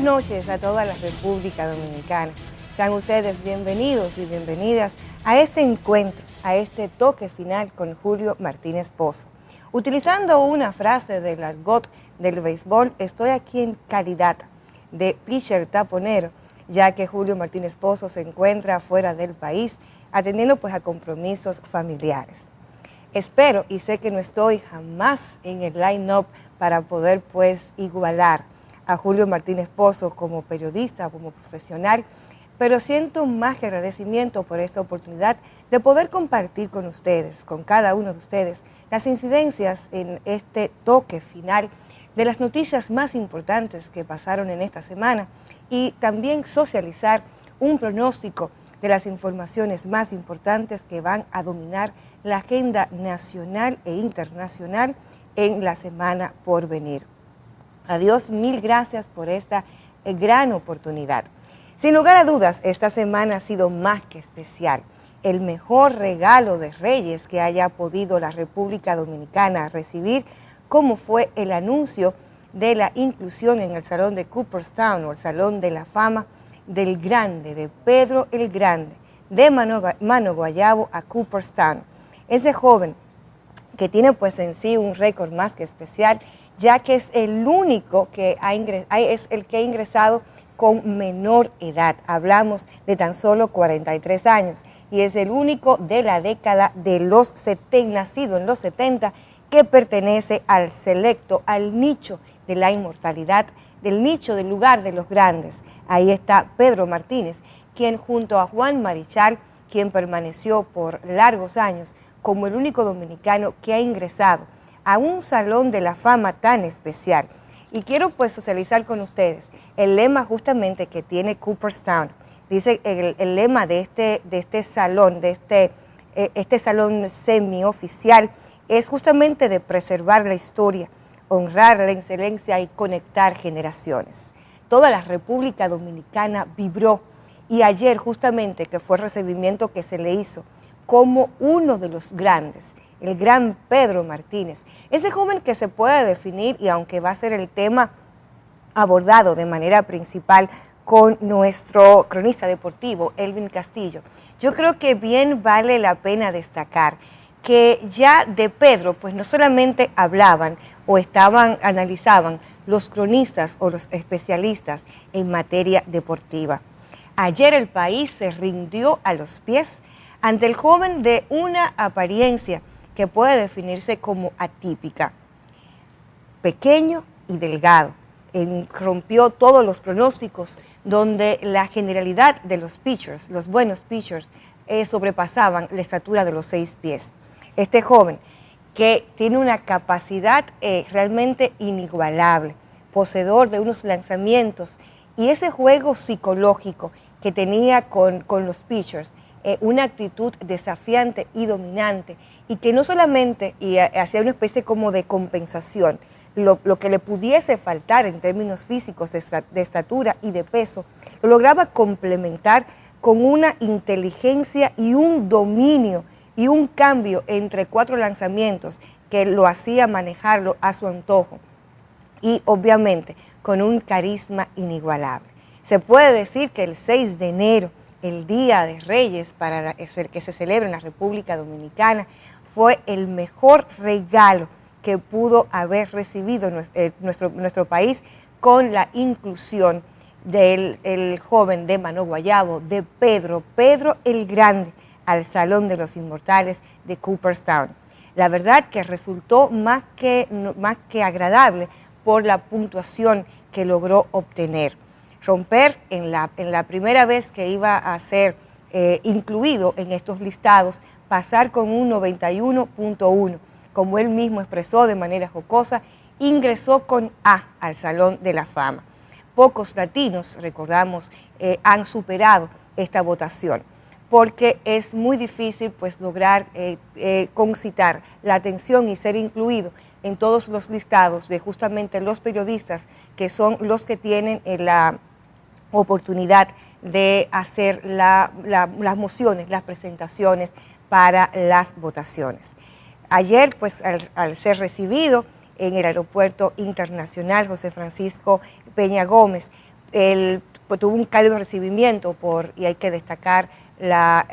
buenas noches a toda la República Dominicana. Sean ustedes bienvenidos y bienvenidas a este encuentro, a este toque final con Julio Martínez Pozo. Utilizando una frase del argot del béisbol, estoy aquí en calidad de pitcher taponero, ya que Julio Martínez Pozo se encuentra fuera del país, atendiendo pues a compromisos familiares. Espero y sé que no estoy jamás en el line-up para poder pues igualar a Julio Martínez Pozo como periodista, como profesional, pero siento más que agradecimiento por esta oportunidad de poder compartir con ustedes, con cada uno de ustedes, las incidencias en este toque final de las noticias más importantes que pasaron en esta semana y también socializar un pronóstico de las informaciones más importantes que van a dominar la agenda nacional e internacional en la semana por venir. Adiós, mil gracias por esta gran oportunidad. Sin lugar a dudas, esta semana ha sido más que especial. El mejor regalo de Reyes que haya podido la República Dominicana recibir, como fue el anuncio de la inclusión en el Salón de Cooperstown, o el Salón de la Fama del Grande, de Pedro el Grande, de Mano Guayabo a Cooperstown. Ese joven que tiene pues en sí un récord más que especial, ya que es el único que ha ingresado con menor edad. Hablamos de tan solo 43 años y es el único de la década de los 70, nacido en los 70, que pertenece al selecto, al nicho de la inmortalidad, del nicho del lugar de los grandes. Ahí está Pedro Martínez, quien junto a Juan Marichal, quien permaneció por largos años como el único dominicano que ha ingresado a un salón de la fama tan especial. Y quiero pues socializar con ustedes el lema justamente que tiene Cooperstown. Dice el lema de este salón, este salón semioficial, es justamente de preservar la historia, honrar la excelencia y conectar generaciones. Toda la República Dominicana vibró y ayer justamente que fue el recibimiento que se le hizo como uno de los grandes, el gran Pedro Martínez, ese joven que se puede definir, y aunque va a ser el tema abordado de manera principal con nuestro cronista deportivo, Elvin Castillo, yo creo que bien vale la pena destacar que ya de Pedro, pues no solamente hablaban o analizaban los cronistas o los especialistas en materia deportiva. Ayer el país se rindió a los pies ante el joven de una apariencia que puede definirse como atípica, pequeño y delgado. Rompió todos los pronósticos donde la generalidad de los pitchers, los buenos pitchers, sobrepasaban la estatura de los 6 pies. Este joven que tiene una capacidad realmente inigualable, poseedor de unos lanzamientos y ese juego psicológico que tenía con los pitchers, una actitud desafiante y dominante, y que no solamente hacía una especie como de compensación, lo que le pudiese faltar en términos físicos de estatura y de peso, lo lograba complementar con una inteligencia y un dominio y un cambio entre 4 lanzamientos que lo hacía manejarlo a su antojo, y obviamente con un carisma inigualable. Se puede decir que el 6 de enero, el Día de Reyes para que se celebra en la República Dominicana, fue el mejor regalo que pudo haber recibido nuestro país con la inclusión del joven de Mano Guayabo, de Pedro el Grande, al Salón de los Inmortales de Cooperstown. La verdad que resultó más que agradable por la puntuación que logró obtener. Romper en la primera vez que iba a ser incluido en estos listados, pasar con un 91.1, como él mismo expresó de manera jocosa, ingresó con A al Salón de la Fama. Pocos latinos, recordamos, han superado esta votación, porque es muy difícil pues lograr concitar la atención y ser incluido en todos los listados de justamente los periodistas, que son los que tienen la oportunidad de hacer las mociones, las presentaciones para las votaciones. Ayer, pues, al ser recibido en el Aeropuerto Internacional José Francisco Peña Gómez, él pues, tuvo un cálido recibimiento y hay que destacar la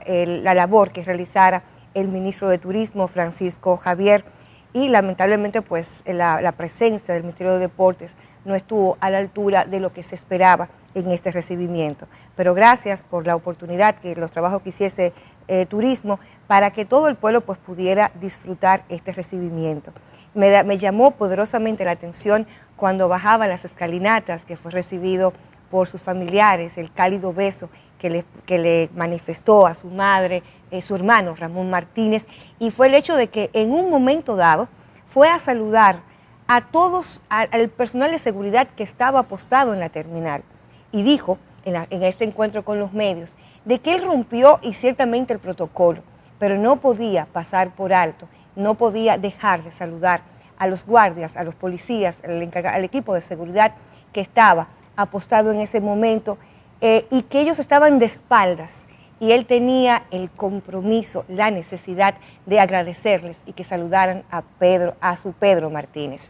labor que realizara el ministro de Turismo, Francisco Javier, y lamentablemente pues la presencia del Ministerio de Deportes no estuvo a la altura de lo que se esperaba en este recibimiento. Pero gracias por la oportunidad que los trabajos que hiciese Turismo para que todo el pueblo pues pudiera disfrutar este recibimiento. Me llamó poderosamente la atención cuando bajaba las escalinatas, que fue recibido por sus familiares, el cálido beso que le manifestó a su madre, su hermano Ramón Martínez, y fue el hecho de que en un momento dado fue a saludar a todos, al personal de seguridad que estaba apostado en la terminal, y dijo en este encuentro con los medios de que él rompió y ciertamente el protocolo, pero no podía pasar por alto, no podía dejar de saludar a los guardias, a los policías, al equipo de seguridad que estaba apostado en ese momento, y que ellos estaban de espaldas, y él tenía el compromiso, la necesidad de agradecerles y que saludaran a su Pedro Martínez.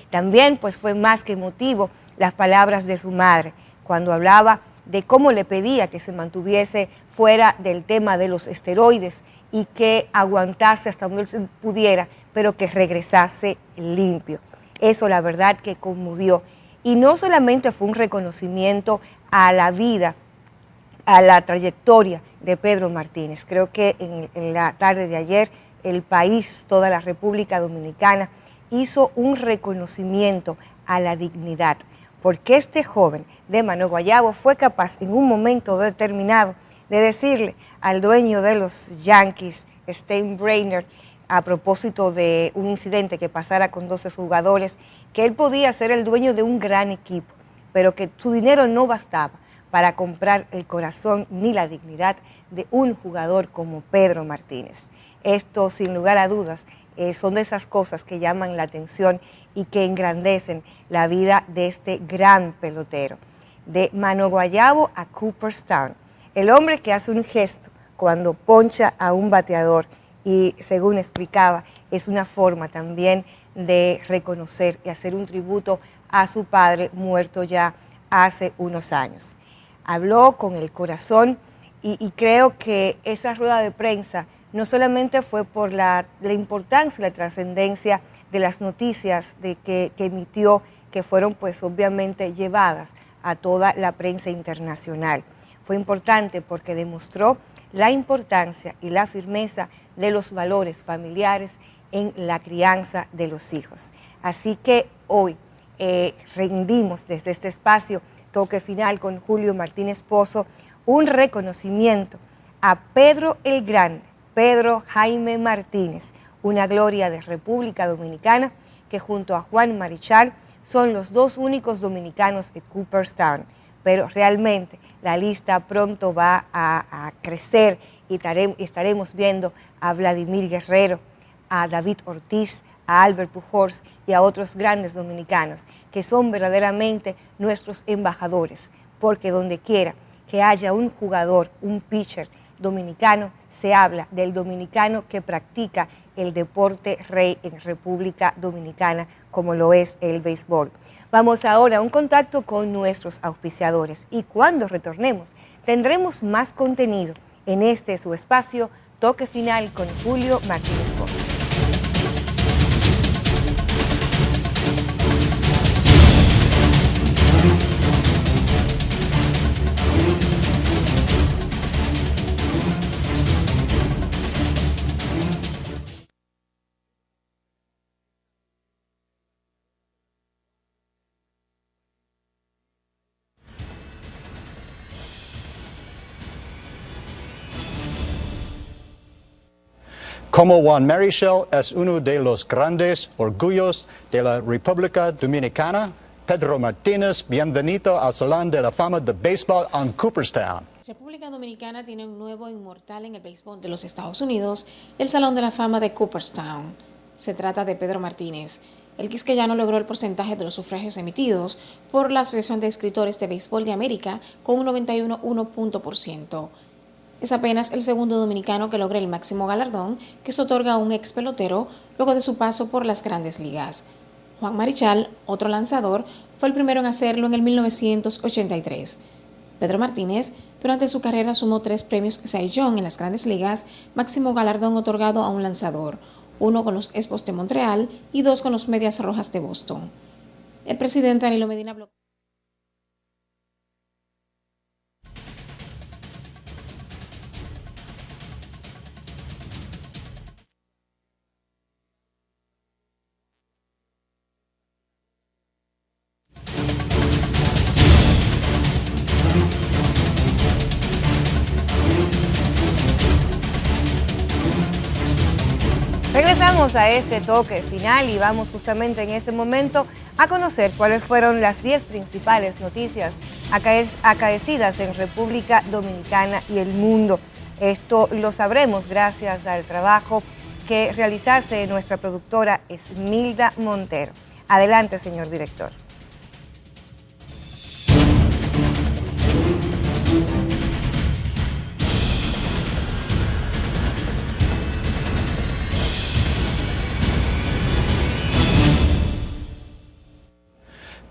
También pues fue más que emotivo las palabras de su madre, cuando hablaba de cómo le pedía que se mantuviese fuera del tema de los esteroides y que aguantase hasta donde él pudiera, pero que regresase limpio. Eso la verdad que conmovió. Y no solamente fue un reconocimiento a la vida, a la trayectoria de Pedro Martínez. Creo que en la tarde de ayer el país, toda la República Dominicana, hizo un reconocimiento a la dignidad, porque este joven de Mano Guayabo fue capaz en un momento determinado de decirle al dueño de los Yankees, Steinbrenner, a propósito de un incidente que pasara con 12 jugadores, que él podía ser el dueño de un gran equipo, pero que su dinero no bastaba para comprar el corazón ni la dignidad de un jugador como Pedro Martínez. Esto, sin lugar a dudas, son de esas cosas que llaman la atención y que engrandecen la vida de este gran pelotero. De Mano Guayabo a Cooperstown, el hombre que hace un gesto cuando poncha a un bateador y, según explicaba, es una forma también de reconocer y hacer un tributo a su padre muerto ya hace unos años. Habló con el corazón y creo que esa rueda de prensa no solamente fue por la importancia y la trascendencia de las noticias que emitió, que fueron pues obviamente llevadas a toda la prensa internacional. Fue importante porque demostró la importancia y la firmeza de los valores familiares en la crianza de los hijos. Así que hoy rendimos desde este espacio Toque Final con Julio Martínez Pozo un reconocimiento a Pedro el Grande, Pedro Jaime Martínez, una gloria de República Dominicana que junto a Juan Marichal son los dos únicos dominicanos de Cooperstown, pero realmente la lista pronto va a crecer y estaremos viendo a Vladimir Guerrero, a David Ortiz, a Albert Pujols y a otros grandes dominicanos que son verdaderamente nuestros embajadores, porque donde quiera que haya un jugador, un pitcher dominicano, se habla del dominicano que practica el deporte rey en República Dominicana, como lo es el béisbol. Vamos ahora a un contacto con nuestros auspiciadores y cuando retornemos tendremos más contenido en su espacio Toque Final con Julio Martínez Pozo. Como Juan Marichal es uno de los grandes orgullos de la República Dominicana, Pedro Martínez, bienvenido al Salón de la Fama de Béisbol en Cooperstown. República Dominicana tiene un nuevo inmortal en el béisbol de los Estados Unidos, el Salón de la Fama de Cooperstown. Se trata de Pedro Martínez. El quisqueyano logró el porcentaje de los sufragios emitidos por la Asociación de Escritores de Béisbol de América con un 91,1%. Es apenas el segundo dominicano que logra el máximo galardón que se otorga a un ex pelotero luego de su paso por las grandes ligas. Juan Marichal, otro lanzador, fue el primero en hacerlo en el 1983. Pedro Martínez, durante su carrera sumó 3 premios Cy Young en las Grandes Ligas, máximo galardón otorgado a un lanzador, 1 con los Expos de Montreal y 2 con los Medias Rojas de Boston. El presidente Danilo Medina Regresamos a este toque final y vamos justamente en este momento a conocer cuáles fueron las 10 principales noticias acaecidas en República Dominicana y el mundo. Esto lo sabremos gracias al trabajo que realizase nuestra productora Esmilda Montero. Adelante, señor director.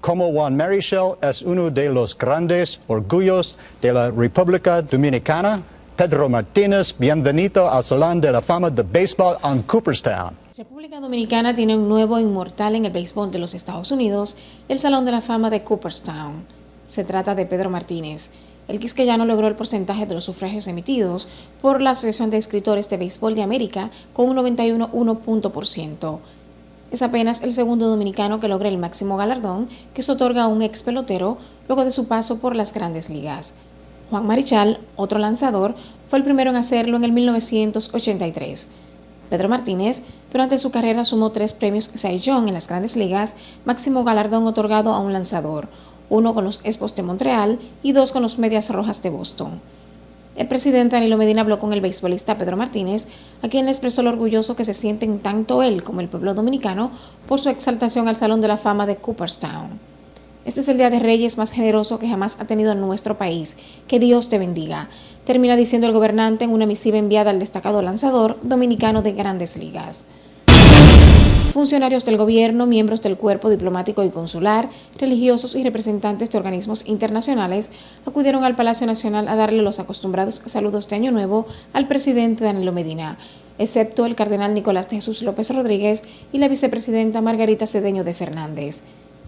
Como Juan Marichal es uno de los grandes orgullos de la República Dominicana, Pedro Martínez, bienvenido al Salón de la Fama de Béisbol en Cooperstown. República Dominicana tiene un nuevo inmortal en el béisbol de los Estados Unidos, el Salón de la Fama de Cooperstown. Se trata de Pedro Martínez. El quisqueyano logró el porcentaje de los sufragios emitidos por la Asociación de Escritores de Béisbol de América con un 91,1%. Es apenas el segundo dominicano que logra el máximo galardón que se otorga a un ex pelotero luego de su paso por las Grandes Ligas. Juan Marichal, otro lanzador, fue el primero en hacerlo en el 1983. Pedro Martínez, durante su carrera sumó 3 premios Cy Young en las Grandes Ligas, máximo galardón otorgado a un lanzador, 1 con los Expos de Montreal y 2 con los Medias Rojas de Boston. El presidente Danilo Medina habló con el beisbolista Pedro Martínez, a quien le expresó lo orgulloso que se sienten tanto él como el pueblo dominicano por su exaltación al Salón de la Fama de Cooperstown. Este es el Día de Reyes más generoso que jamás ha tenido nuestro país. Que Dios te bendiga, termina diciendo el gobernante en una misiva enviada al destacado lanzador dominicano de Grandes Ligas. Funcionarios del gobierno, miembros del cuerpo diplomático y consular, religiosos y representantes de organismos internacionales acudieron al Palacio Nacional a darle los acostumbrados saludos de Año Nuevo al presidente Danilo Medina, excepto el cardenal Nicolás de Jesús López Rodríguez y la vicepresidenta Margarita Cedeño de Fernández.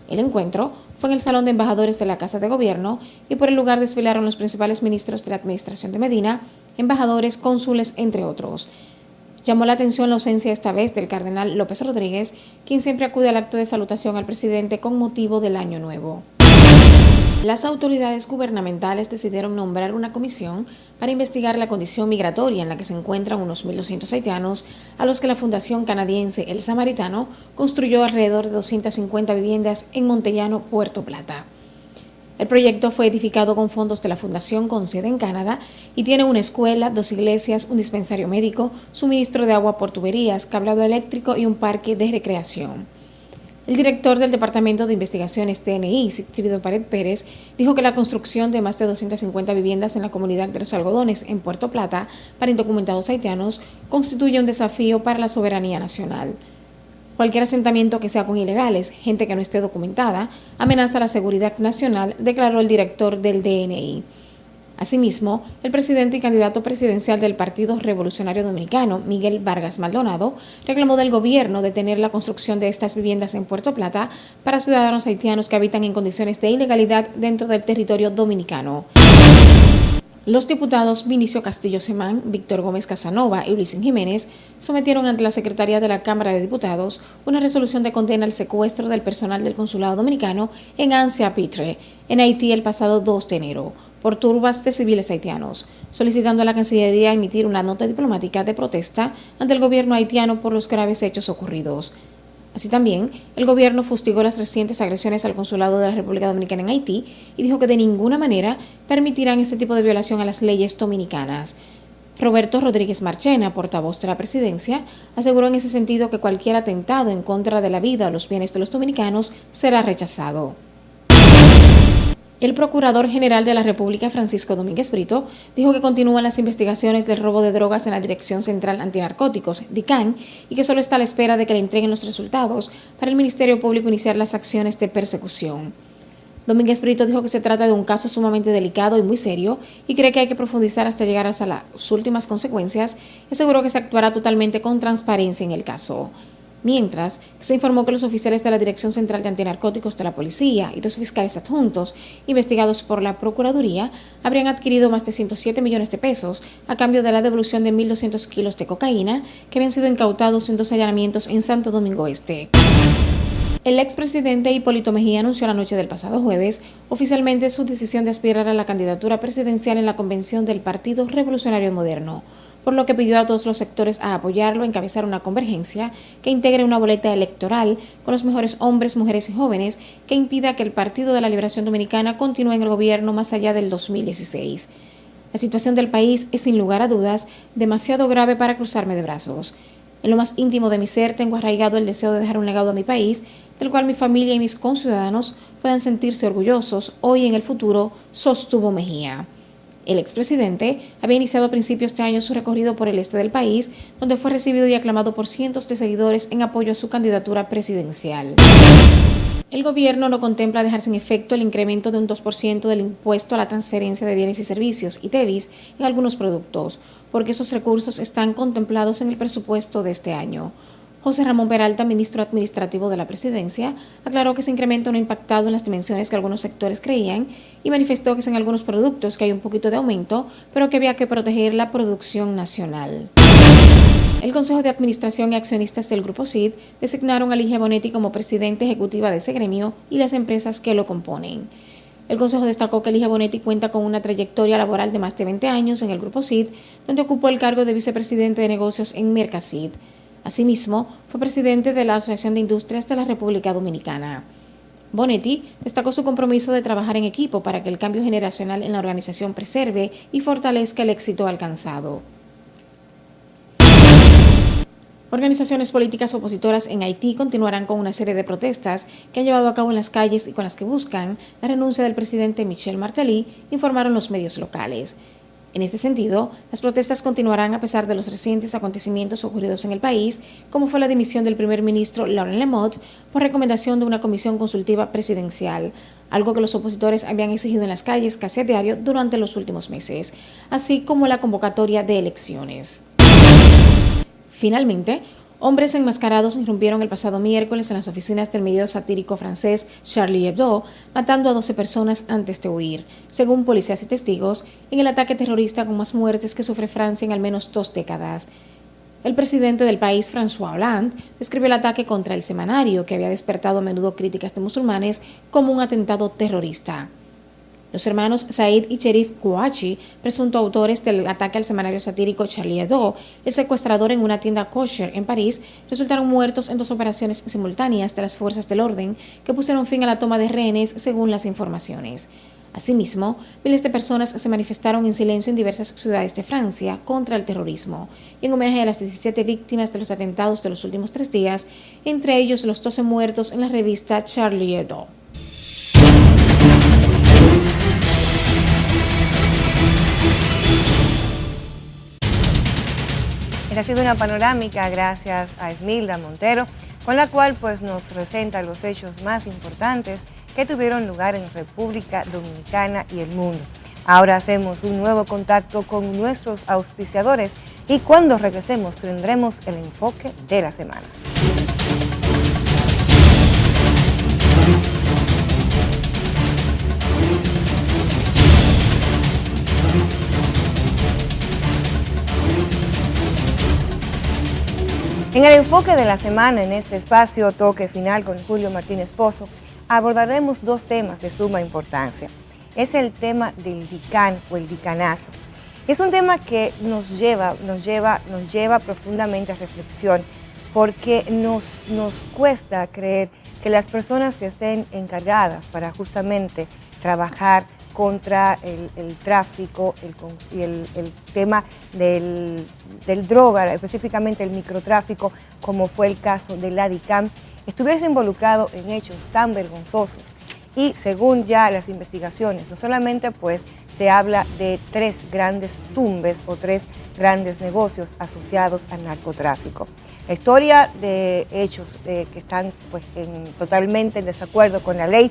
El encuentro fue en el Salón de Embajadores de la Casa de Gobierno y por el lugar desfilaron los principales ministros de la administración de Medina, embajadores, cónsules, entre otros. Llamó la atención la ausencia esta vez del cardenal López Rodríguez, quien siempre acude al acto de salutación al presidente con motivo del Año Nuevo. Las autoridades gubernamentales decidieron nombrar una comisión para investigar la condición migratoria en la que se encuentran unos 1.200 haitianos a los que la Fundación Canadiense El Samaritano construyó alrededor de 250 viviendas en Montellano, Puerto Plata. El proyecto fue edificado con fondos de la Fundación con sede en Canadá y tiene una escuela, 2 iglesias, un dispensario médico, suministro de agua por tuberías, cableado eléctrico y un parque de recreación. El director del Departamento de Investigaciones DNI, Sigfrido Pared Pérez, dijo que la construcción de más de 250 viviendas en la comunidad de Los Algodones, en Puerto Plata, para indocumentados haitianos, constituye un desafío para la soberanía nacional. Cualquier asentamiento que sea con ilegales, gente que no esté documentada, amenaza la seguridad nacional, declaró el director del DNI. Asimismo, el presidente y candidato presidencial del Partido Revolucionario Dominicano, Miguel Vargas Maldonado, reclamó del gobierno detener la construcción de estas viviendas en Puerto Plata para ciudadanos haitianos que habitan en condiciones de ilegalidad dentro del territorio dominicano. Los diputados Vinicio Castillo Semán, Víctor Gómez Casanova y Luisín Jiménez sometieron ante la Secretaría de la Cámara de Diputados una resolución de condena al secuestro del personal del Consulado Dominicano en Ancient-Pitre, en Haití, el pasado 2 de enero, por turbas de civiles haitianos, solicitando a la Cancillería emitir una nota diplomática de protesta ante el gobierno haitiano por los graves hechos ocurridos. Así también, el gobierno fustigó las recientes agresiones al consulado de la República Dominicana en Haití y dijo que de ninguna manera permitirán este tipo de violación a las leyes dominicanas. Roberto Rodríguez Marchena, portavoz de la presidencia, aseguró en ese sentido que cualquier atentado en contra de la vida o los bienes de los dominicanos será rechazado. El Procurador General de la República, Francisco Domínguez Brito, dijo que continúan las investigaciones del robo de drogas en la Dirección Central Antinarcóticos, DICAN, y que solo está a la espera de que le entreguen los resultados para el Ministerio Público iniciar las acciones de persecución. Domínguez Brito dijo que se trata de un caso sumamente delicado y muy serio y cree que hay que profundizar hasta llegar hasta las últimas consecuencias y aseguró que se actuará totalmente con transparencia en el caso. Mientras, se informó que los oficiales de la Dirección Central de Antinarcóticos de la Policía y 2 fiscales adjuntos, investigados por la Procuraduría, habrían adquirido más de 107 millones de pesos a cambio de la devolución de 1.200 kilos de cocaína que habían sido incautados en 2 allanamientos en Santo Domingo Este. El expresidente Hipólito Mejía anunció la noche del pasado jueves oficialmente su decisión de aspirar a la candidatura presidencial en la convención del Partido Revolucionario Moderno, por lo que pidió a todos los sectores a apoyarlo, encabezar una convergencia que integre una boleta electoral con los mejores hombres, mujeres y jóvenes que impida que el Partido de la Liberación Dominicana continúe en el gobierno más allá del 2016. La situación del país es sin lugar a dudas demasiado grave para cruzarme de brazos. En lo más íntimo de mi ser tengo arraigado el deseo de dejar un legado a mi país, del cual mi familia y mis conciudadanos puedan sentirse orgullosos hoy y en el futuro, sostuvo Mejía. El expresidente había iniciado a principios de año su recorrido por el este del país, donde fue recibido y aclamado por cientos de seguidores en apoyo a su candidatura presidencial. El gobierno no contempla dejar sin efecto el incremento de un 2% del impuesto a la transferencia de bienes y servicios, ITEVIS, en algunos productos, porque esos recursos están contemplados en el presupuesto de este año. José Ramón Peralta, ministro administrativo de la Presidencia, aclaró que ese incremento no ha impactado en las dimensiones que algunos sectores creían y manifestó que es en algunos productos que hay un poquito de aumento, pero que había que proteger la producción nacional. El Consejo de Administración y Accionistas del Grupo CID designaron a Ligia Bonetti como presidenta ejecutiva de ese gremio y las empresas que lo componen. El Consejo destacó que Ligia Bonetti cuenta con una trayectoria laboral de más de 20 años en el Grupo CID, donde ocupó el cargo de vicepresidente de negocios en Mercacid. Asimismo, fue presidente de la Asociación de Industrias de la República Dominicana. Bonetti destacó su compromiso de trabajar en equipo para que el cambio generacional en la organización preserve y fortalezca el éxito alcanzado. Organizaciones políticas opositoras en Haití continuarán con una serie de protestas que han llevado a cabo en las calles y con las que buscan la renuncia del presidente Michel Martelly, informaron los medios locales. En este sentido, las protestas continuarán a pesar de los recientes acontecimientos ocurridos en el país, como fue la dimisión del primer ministro Laurent Lemot por recomendación de una comisión consultiva presidencial, algo que los opositores habían exigido en las calles casi a diario durante los últimos meses, así como la convocatoria de elecciones. Finalmente, hombres enmascarados irrumpieron el pasado miércoles en las oficinas del medio satírico francés Charlie Hebdo, matando a 12 personas antes de huir, según policías y testigos, en el ataque terrorista con más muertes que sufre Francia en al menos 2 décadas. El presidente del país, François Hollande, describió el ataque contra el semanario, que había despertado a menudo críticas de musulmanes, como un atentado terrorista. Los hermanos Said y Cherif Kouachi, presunto autores del ataque al semanario satírico Charlie Hebdo, el secuestrador en una tienda kosher en París, resultaron muertos en 2 operaciones simultáneas de las fuerzas del orden que pusieron fin a la toma de rehenes, según las informaciones. Asimismo, miles de personas se manifestaron en silencio en diversas ciudades de Francia contra el terrorismo, y en homenaje a las 17 víctimas de los atentados de los últimos 3 días, entre ellos los 12 muertos en la revista Charlie Hebdo. Esta ha sido una panorámica gracias a Esmilda Montero, con la cual nos presenta los hechos más importantes que tuvieron lugar en República Dominicana y el mundo. Ahora hacemos un nuevo contacto con nuestros auspiciadores y cuando regresemos tendremos el enfoque de la semana. En el enfoque de la semana, en este espacio Toque Final con Julio Martínez Pozo, abordaremos 2 temas de suma importancia. Es el tema del DICAN o el dicanazo. Es un tema que nos lleva profundamente a reflexión, porque nos cuesta creer que las personas que estén encargadas para justamente trabajar contra el tráfico y el tema del droga, específicamente el microtráfico, como fue el caso de la DICAN, estuviese involucrado en hechos tan vergonzosos y según ya las investigaciones, no solamente pues se habla de 3 grandes tumbes o 3 grandes negocios asociados al narcotráfico. La historia de hechos que están pues, totalmente en desacuerdo con la ley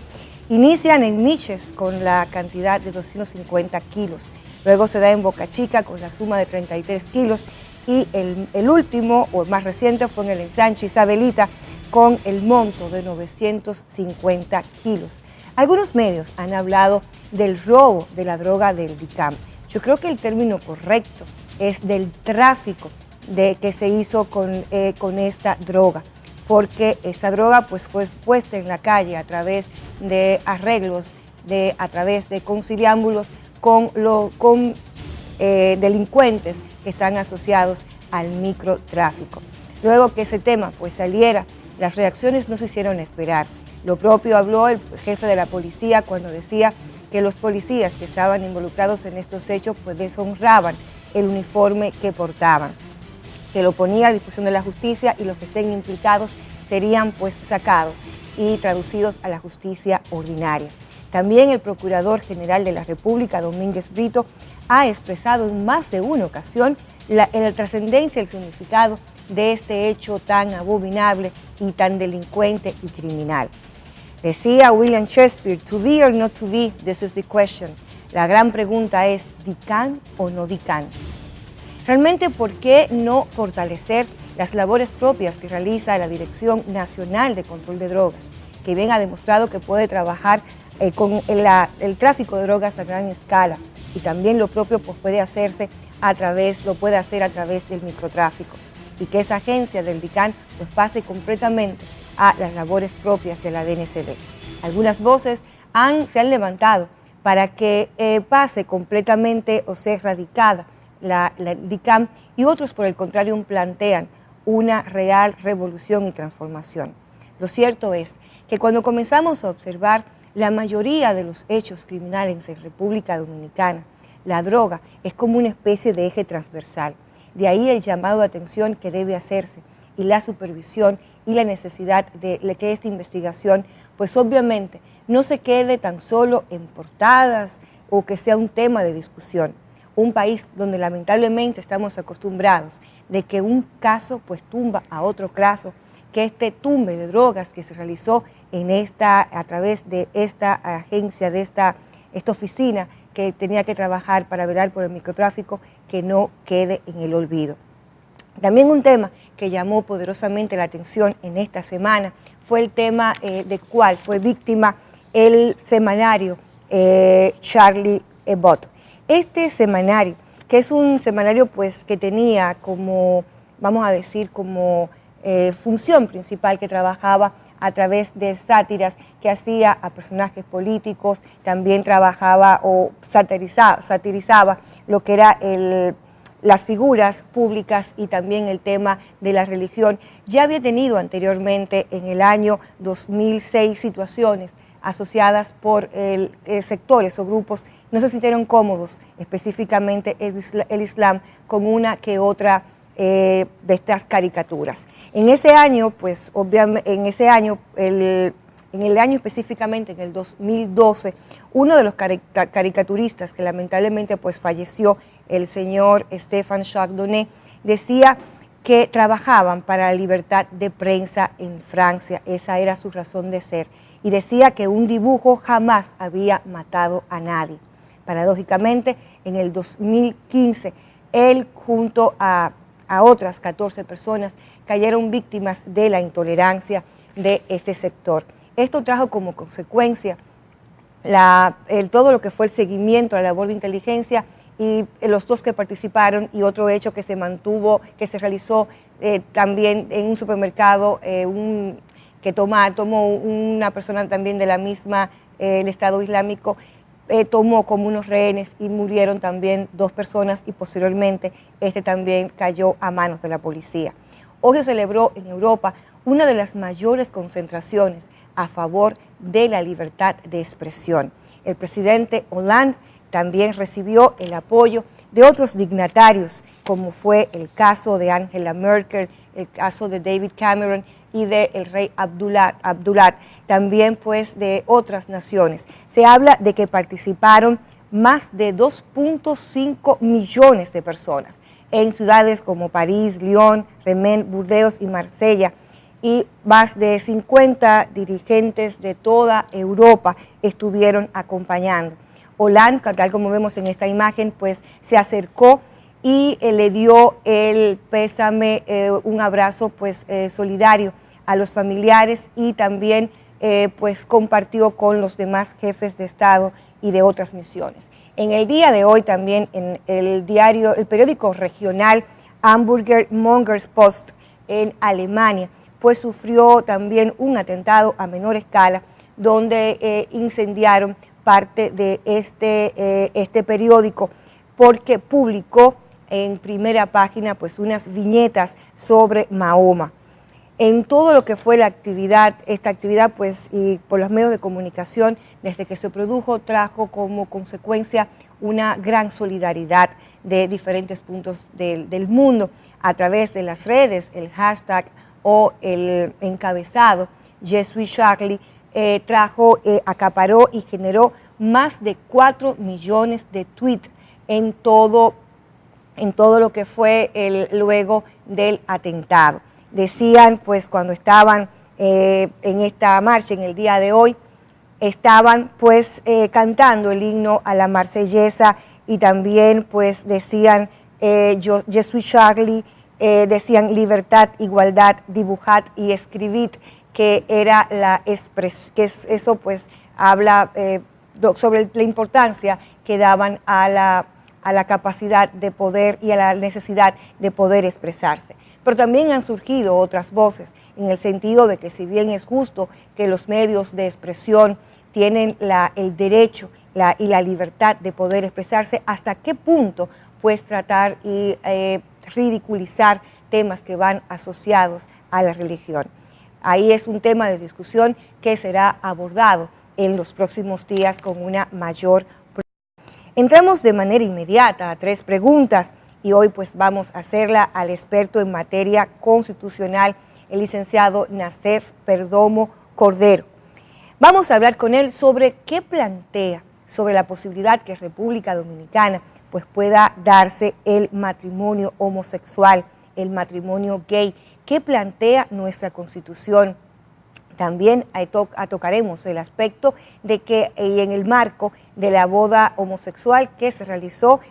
inician en Miches con la cantidad de 250 kilos, luego se da en Boca Chica con la suma de 33 kilos y el último o el más reciente fue en el ensanche Isabelita con el monto de 950 kilos. Algunos medios han hablado del robo de la droga del DICAM. Yo creo que el término correcto es del tráfico que se hizo con esta droga, porque esta droga pues, fue puesta en la calle a través de arreglos, a través de conciliámbulos con delincuentes que están asociados al microtráfico. Luego que ese tema pues, saliera, las reacciones no se hicieron esperar. Lo propio habló el jefe de la policía cuando decía que los policías que estaban involucrados en estos hechos pues deshonraban el uniforme que portaban, que lo ponía a disposición de la justicia y los que estén implicados serían pues sacados y traducidos a la justicia ordinaria. También el Procurador General de la República, Domínguez Brito, ha expresado en más de una ocasión la trascendencia y el significado de este hecho tan abominable y tan delincuente y criminal. Decía William Shakespeare, to be or not to be, this is the question. La gran pregunta es, ¿DICAM o no DICAM? Realmente, ¿por qué no fortalecer las labores propias que realiza la Dirección Nacional de Control de Drogas, que bien ha demostrado que puede trabajar con el tráfico de drogas a gran escala y también lo propio pues, puede hacer a través del microtráfico, y que esa agencia del DICAM pues, pase completamente a las labores propias de la DNCD. Algunas voces se han levantado para que pase completamente o sea erradicada la DICAM, y otros por el contrario plantean una real revolución y transformación. Lo cierto es que cuando comenzamos a observar la mayoría de los hechos criminales en República Dominicana, la droga es como una especie de eje transversal. De ahí el llamado de atención que debe hacerse y la supervisión y la necesidad de que esta investigación, pues obviamente, no se quede tan solo en portadas o que sea un tema de discusión. Un país donde lamentablemente estamos acostumbrados de que un caso pues tumba a otro caso, que este tumbe de drogas que se realizó a través de esta agencia, de esta oficina que tenía que trabajar para velar por el microtráfico, que no quede en el olvido. También un tema que llamó poderosamente la atención en esta semana fue el tema de cuál fue víctima el semanario Charlie Hebdo. Este semanario, que es un semanario pues, que tenía como, vamos a decir, como función principal que trabajaba a través de sátiras que hacía a personajes políticos, también trabajaba o satirizaba lo que era las figuras públicas y también el tema de la religión. Ya había tenido anteriormente en el año 2006 situaciones asociadas por sectores o grupos no se sintieron cómodos, específicamente el Islam, con una que otra de estas caricaturas. En ese año, pues obviamente, en el año específicamente, en el 2012, uno de los caricaturistas que lamentablemente pues falleció, el señor Stéphane Chardonnay, decía que trabajaban para la libertad de prensa en Francia, esa era su razón de ser, y decía que un dibujo jamás había matado a nadie. Paradójicamente, en el 2015, él junto a otras 14 personas cayeron víctimas de la intolerancia de este sector. Esto trajo como consecuencia todo lo que fue el seguimiento a la labor de inteligencia y los 2 que participaron, y otro hecho que se mantuvo, que se realizó también en un supermercado, que tomó una persona también de la misma, el Estado Islámico, tomó como unos rehenes y murieron también 2 personas y posteriormente este también cayó a manos de la policía. Hoy se celebró en Europa una de las mayores concentraciones a favor de la libertad de expresión. El presidente Hollande también recibió el apoyo de otros dignatarios, como fue el caso de Angela Merkel, el caso de David Cameron y del rey Abdullah, también pues de otras naciones. Se habla de que participaron más de 2.5 millones de personas en ciudades como París, Lyon, Rennes, Burdeos y Marsella, y más de 50 dirigentes de toda Europa estuvieron acompañando. Hollande, tal como vemos en esta imagen, pues se acercó y le dio el pésame, un abrazo pues solidario a los familiares, y también pues compartió con los demás jefes de Estado y de otras misiones. En el día de hoy también en el periódico regional Hamburger Morgenpost en Alemania, pues sufrió también un atentado a menor escala, donde incendiaron parte de este periódico, porque publicó en primera página pues unas viñetas sobre Mahoma. En todo lo que fue esta actividad pues, y por los medios de comunicación, desde que se produjo, trajo como consecuencia una gran solidaridad de diferentes puntos del mundo a través de las redes. El hashtag o el encabezado Je suis Charlie acaparó y generó más de 4 millones de tweets en todo lo que fue luego del atentado. Decían, pues, cuando estaban en esta marcha en el día de hoy, estaban pues cantando el himno a la marsellesa, y también pues decían Je suis Charlie, decían libertad, igualdad, dibujad y escribid, que era eso pues habla sobre la importancia que daban a la capacidad de poder y a la necesidad de poder expresarse. Pero también han surgido otras voces, en el sentido de que si bien es justo que los medios de expresión tienen el derecho y la libertad de poder expresarse, ¿hasta qué punto pues tratar y ridiculizar temas que van asociados a la religión? Ahí es un tema de discusión que será abordado en los próximos días con una mayor profundidad. Entramos de manera inmediata a 3 preguntas, y hoy pues vamos a hacerla al experto en materia constitucional, el licenciado Nassef Perdomo Cordero. Vamos a hablar con él sobre qué plantea sobre la posibilidad que República Dominicana pues pueda darse el matrimonio homosexual, el matrimonio gay. ¿Qué plantea nuestra Constitución? También tocaremos el aspecto de que en el marco de la boda homosexual que se realizó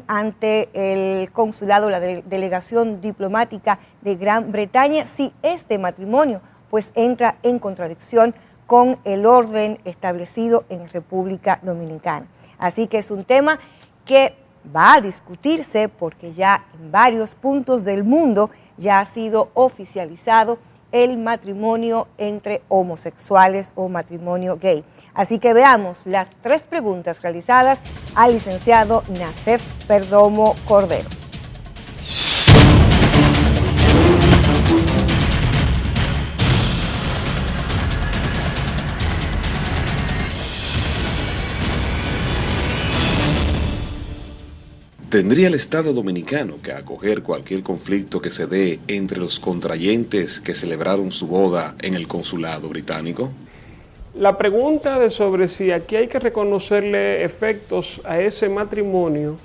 ante el consulado, la delegación diplomática de Gran Bretaña, si este matrimonio pues entra en contradicción con el orden establecido en República Dominicana. Así que es un tema que va a discutirse, porque ya en varios puntos del mundo ya ha sido oficializado el matrimonio entre homosexuales o matrimonio gay. Así que veamos las 3 preguntas realizadas al licenciado Nassef Perdomo Cordero. ¿Tendría el Estado Dominicano que acoger cualquier conflicto que se dé entre los contrayentes que celebraron su boda en el consulado británico? La pregunta de sobre si aquí hay que reconocerle efectos a ese matrimonio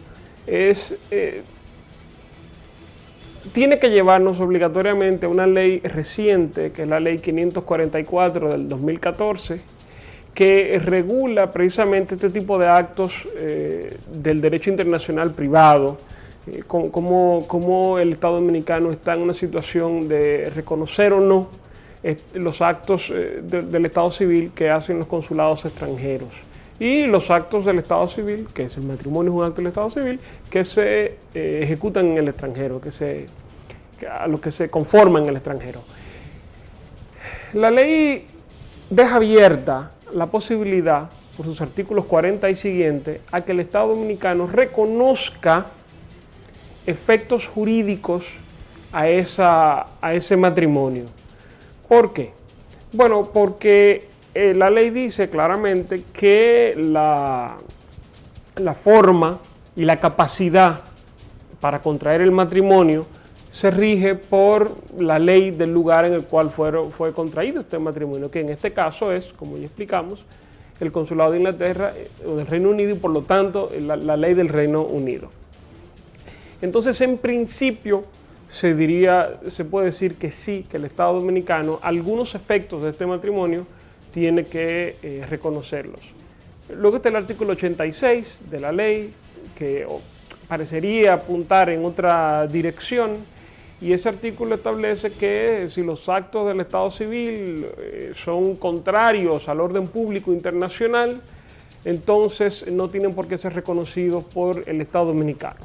tiene que llevarnos obligatoriamente a una ley reciente, que es la ley 544 del 2014, que regula precisamente este tipo de actos del derecho internacional privado, cómo el Estado Dominicano está en una situación de reconocer o no los actos del Estado civil que hacen los consulados extranjeros, y los actos del Estado civil, que es el matrimonio, es un acto del Estado civil, que se ejecutan en el extranjero, a los que se conforman en el extranjero. La ley deja abierta la posibilidad, por sus artículos 40 y siguientes, a que el Estado Dominicano reconozca efectos jurídicos a ese matrimonio. ¿Por qué? Bueno, porque la ley dice claramente que la forma y la capacidad para contraer el matrimonio se rige por la ley del lugar en el cual fue contraído este matrimonio, que en este caso es, como ya explicamos, el Consulado de Inglaterra o del Reino Unido y por lo tanto la ley del Reino Unido. Entonces, en principio, se puede decir que sí, que el Estado Dominicano, algunos efectos de este matrimonio, tiene que reconocerlos. Luego está el artículo 86 de la ley, que parecería apuntar en otra dirección, y ese artículo establece que si los actos del Estado civil son contrarios al orden público internacional, entonces no tienen por qué ser reconocidos por el Estado Dominicano.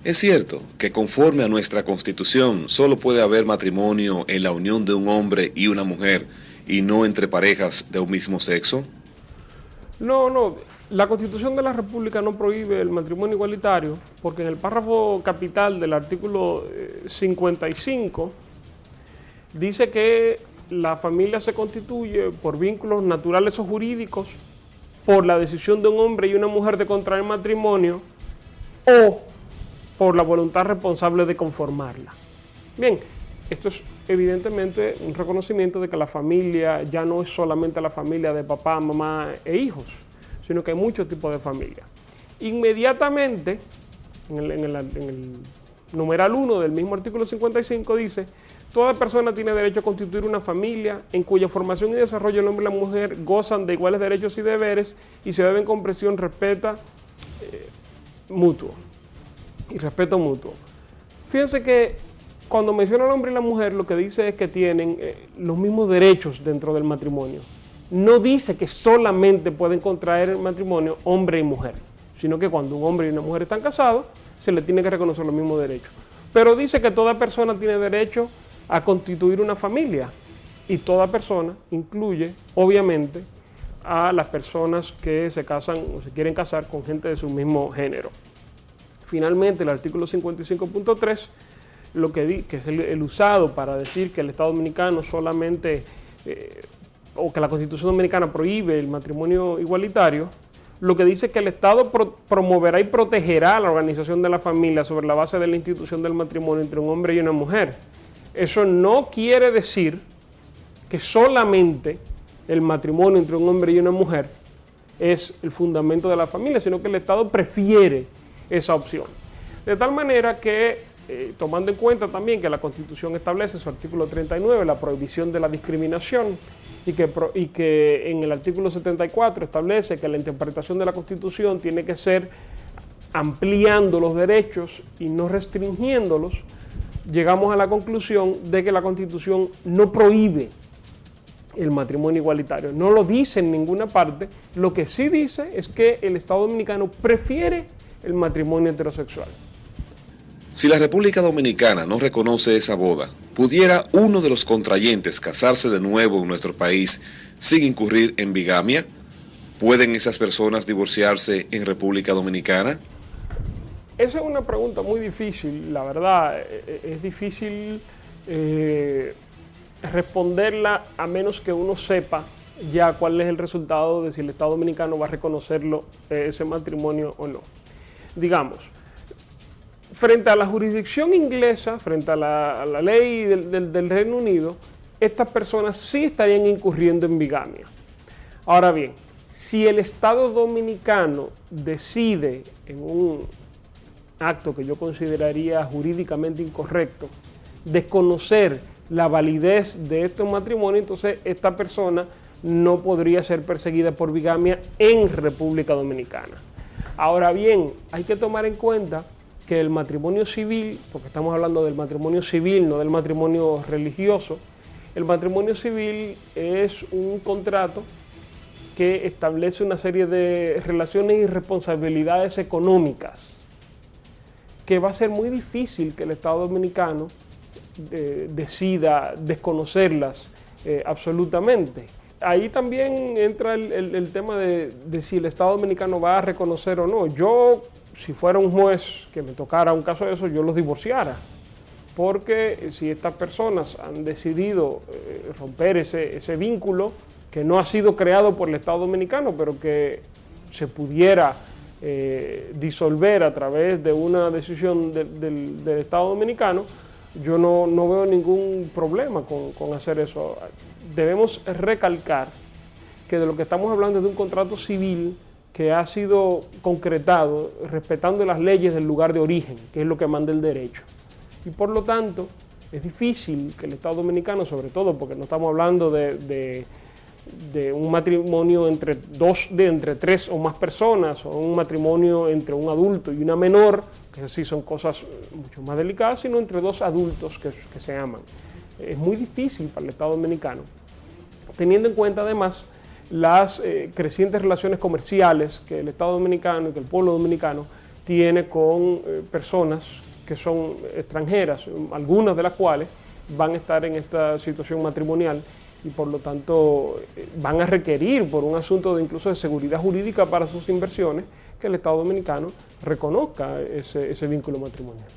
Es cierto que conforme a nuestra Constitución solo puede haber matrimonio en la unión de un hombre y una mujer y no entre parejas de un mismo sexo. No, la Constitución de la República no prohíbe el matrimonio igualitario porque en el párrafo capital del artículo 55 dice que la familia se constituye por vínculos naturales o jurídicos, por la decisión de un hombre y una mujer de contraer matrimonio o por la voluntad responsable de conformarla. Bien, esto es evidentemente un reconocimiento de que la familia ya no es solamente la familia de papá, mamá e hijos, sino que hay muchos tipos de familia. Inmediatamente, en el numeral 1 del mismo artículo 55 dice: toda persona tiene derecho a constituir una familia en cuya formación y desarrollo el hombre y la mujer gozan de iguales derechos y deberes y se deben comprensión, respeto mutuo. Fíjense que cuando menciona al hombre y la mujer, lo que dice es que tienen los mismos derechos dentro del matrimonio. No dice que solamente pueden contraer el matrimonio hombre y mujer, sino que cuando un hombre y una mujer están casados, se le tiene que reconocer los mismos derechos. Pero dice que toda persona tiene derecho a constituir una familia, y toda persona incluye, obviamente, a las personas que se casan o se quieren casar con gente de su mismo género. Finalmente, el artículo 55.3, que es el usado para decir que el Estado Dominicano solamente, o que la Constitución Dominicana prohíbe el matrimonio igualitario, lo que dice que el Estado promoverá y protegerá la organización de la familia sobre la base de la institución del matrimonio entre un hombre y una mujer. Eso no quiere decir que solamente el matrimonio entre un hombre y una mujer es el fundamento de la familia, sino que el Estado prefiere esa opción. De tal manera que, tomando en cuenta también que la Constitución establece en su artículo 39 la prohibición de la discriminación y que en el artículo 74 establece que la interpretación de la Constitución tiene que ser ampliando los derechos y no restringiéndolos, llegamos a la conclusión de que la Constitución no prohíbe el matrimonio igualitario. No lo dice en ninguna parte. Lo que sí dice es que el Estado Dominicano prefiere el matrimonio heterosexual. Si la República Dominicana no reconoce esa boda, ¿pudiera uno de los contrayentes casarse de nuevo en nuestro país sin incurrir en bigamia? ¿Pueden esas personas divorciarse en República Dominicana? Esa es una pregunta muy difícil, la verdad. Es difícil responderla a menos que uno sepa ya cuál es el resultado de si el Estado Dominicano va a reconocerlo, ese matrimonio o no. Digamos, frente a la jurisdicción inglesa, frente a la ley del Reino Unido, estas personas sí estarían incurriendo en bigamia. Ahora bien, si el Estado Dominicano decide en un acto que yo consideraría jurídicamente incorrecto, desconocer la validez de estos matrimonios, entonces esta persona no podría ser perseguida por bigamia en República Dominicana. Ahora bien, hay que tomar en cuenta que el matrimonio civil, porque estamos hablando del matrimonio civil, no del matrimonio religioso, el matrimonio civil es un contrato que establece una serie de relaciones y responsabilidades económicas que va a ser muy difícil que el Estado Dominicano decida desconocerlas absolutamente. Ahí también entra el tema de si el Estado Dominicano va a reconocer o no. Yo, si fuera un juez que me tocara un caso de eso, yo los divorciara. Porque si estas personas han decidido romper ese vínculo que no ha sido creado por el Estado Dominicano, pero que se pudiera disolver a través de una decisión del Estado Dominicano, yo no veo ningún problema con hacer eso. Debemos recalcar que de lo que estamos hablando es de un contrato civil que ha sido concretado respetando las leyes del lugar de origen, que es lo que manda el derecho. Y por lo tanto, es difícil que el Estado Dominicano, sobre todo porque no estamos hablando de un matrimonio entre tres o más personas, o un matrimonio entre un adulto y una menor, que sí son cosas mucho más delicadas, sino entre dos adultos que se aman. Es muy difícil para el Estado Dominicano, teniendo en cuenta además las crecientes relaciones comerciales que el Estado Dominicano y que el pueblo dominicano tiene con personas que son extranjeras, algunas de las cuales van a estar en esta situación matrimonial y por lo tanto van a requerir, por un asunto de incluso de seguridad jurídica para sus inversiones, que el Estado Dominicano reconozca ese vínculo matrimonial.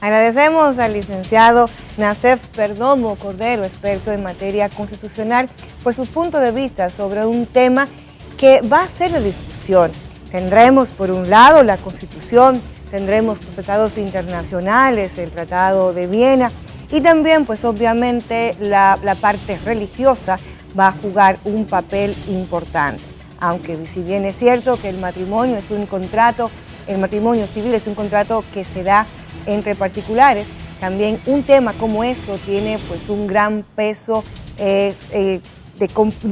Agradecemos al licenciado Nacef Perdomo Cordero, experto en materia constitucional, por su punto de vista sobre un tema que va a ser de discusión. Tendremos por un lado la Constitución, tendremos los tratados internacionales, el Tratado de Viena y también pues obviamente la parte religiosa va a jugar un papel importante. Aunque si bien es cierto que el matrimonio es un contrato, el matrimonio civil es un contrato que se da entre particulares, también un tema como esto tiene pues un gran peso de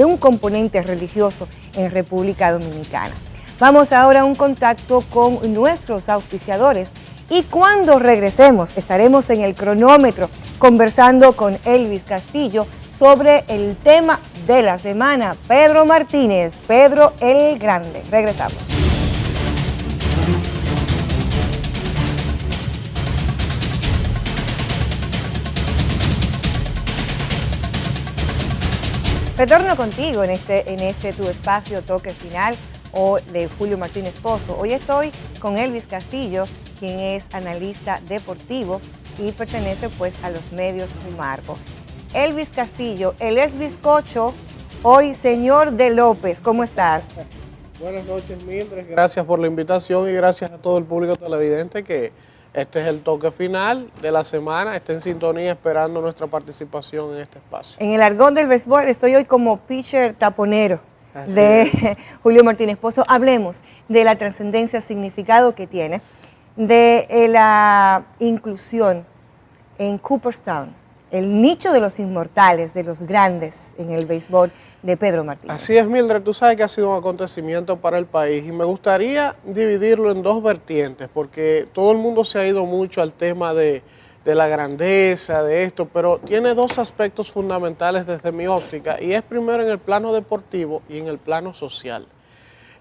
un componente religioso en República Dominicana. Vamos ahora a un contacto con nuestros auspiciadores y cuando regresemos estaremos en el cronómetro conversando con Elvis Castillo sobre el tema de la semana, Pedro Martínez, Pedro el Grande. Regresamos. Retorno contigo en este tu espacio Toque Final o de Julio Martínez Pozo. Hoy estoy con Elvis Castillo, quien es analista deportivo y pertenece pues a los medios Marco. Elvis Castillo, él es bizcocho, hoy señor de López, ¿cómo estás? Buenas noches, Mildred, gracias por la invitación y gracias a todo el público televidente que este es el toque final de la semana. Está en sintonía esperando nuestra participación en este espacio. En el argot del béisbol estoy hoy como pitcher taponero de Julio Martínez Pozo. Hablemos de la trascendencia, significado que tiene, de la inclusión en Cooperstown, el nicho de los inmortales, de los grandes en el béisbol de Pedro Martínez. Así es, Mildred, tú sabes que ha sido un acontecimiento para el país y me gustaría dividirlo en dos vertientes porque todo el mundo se ha ido mucho al tema de la grandeza, de esto, pero tiene dos aspectos fundamentales desde mi óptica y es primero en el plano deportivo y en el plano social.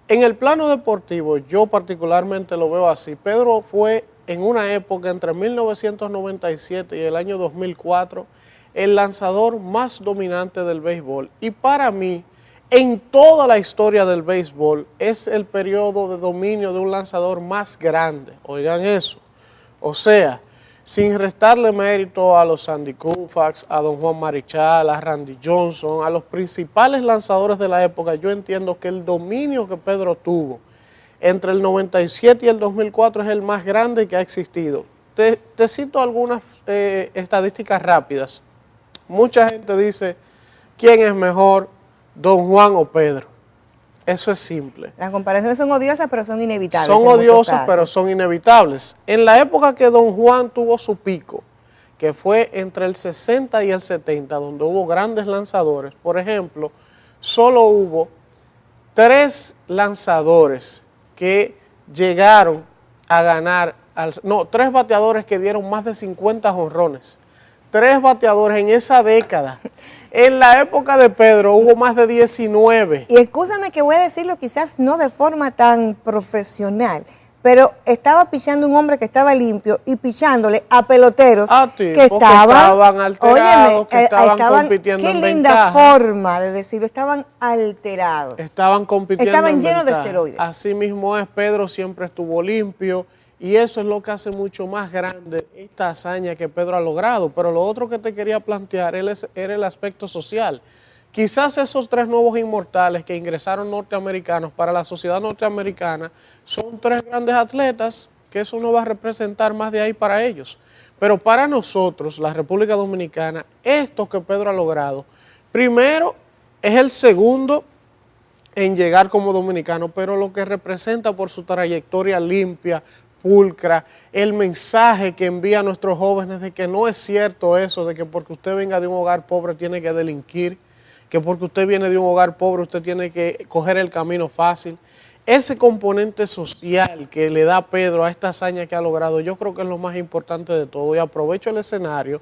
En el plano deportivo, yo particularmente lo veo así. Pedro fue en una época entre 1997 y el año 2004 el lanzador más dominante del béisbol y para mí, en toda la historia del béisbol, es el periodo de dominio de un lanzador más grande. Oigan eso. O sea, sin restarle mérito a los Sandy Koufax, a don Juan Marichal, a Randy Johnson, a los principales lanzadores de la época, yo entiendo que el dominio que Pedro tuvo entre el 97 y el 2004 es el más grande que ha existido. Te cito algunas estadísticas rápidas. Mucha gente dice, ¿quién es mejor, don Juan o Pedro? Eso es simple. Las comparaciones son odiosas, pero son inevitables. Son odiosas, pero son inevitables. En la época que don Juan tuvo su pico, que fue entre el 60 y el 70, donde hubo grandes lanzadores, por ejemplo, solo hubo 3 lanzadores que llegaron a ganar, 3 bateadores que dieron más de 50 jonrones. 3 bateadores en esa década. En la época de Pedro hubo más de 19. Y escúchame que voy a decirlo quizás no de forma tan profesional, pero estaba pichando un hombre que estaba limpio y pichándole a peloteros que estaban alterados, que estaban compitiendo en ventaja. Qué linda forma de decirlo, estaban alterados. Estaban compitiendo en ventaja. Estaban llenos de esteroides. Así mismo es, Pedro siempre estuvo limpio. Y eso es lo que hace mucho más grande esta hazaña que Pedro ha logrado. Pero lo otro que te quería plantear era el aspecto social, Quizás esos 3 nuevos inmortales que ingresaron norteamericanos para la sociedad norteamericana son 3 grandes atletas, que eso no va a representar más de ahí para ellos. Pero para nosotros, la República Dominicana, esto que Pedro ha logrado, primero es el segundo en llegar como dominicano, pero lo que representa por su trayectoria limpia, pulcra, el mensaje que envía a nuestros jóvenes de que no es cierto eso, de que porque usted venga de un hogar pobre tiene que delinquir, que porque usted viene de un hogar pobre usted tiene que coger el camino fácil. Ese componente social que le da Pedro a esta hazaña que ha logrado, yo creo que es lo más importante de todo. Y aprovecho el escenario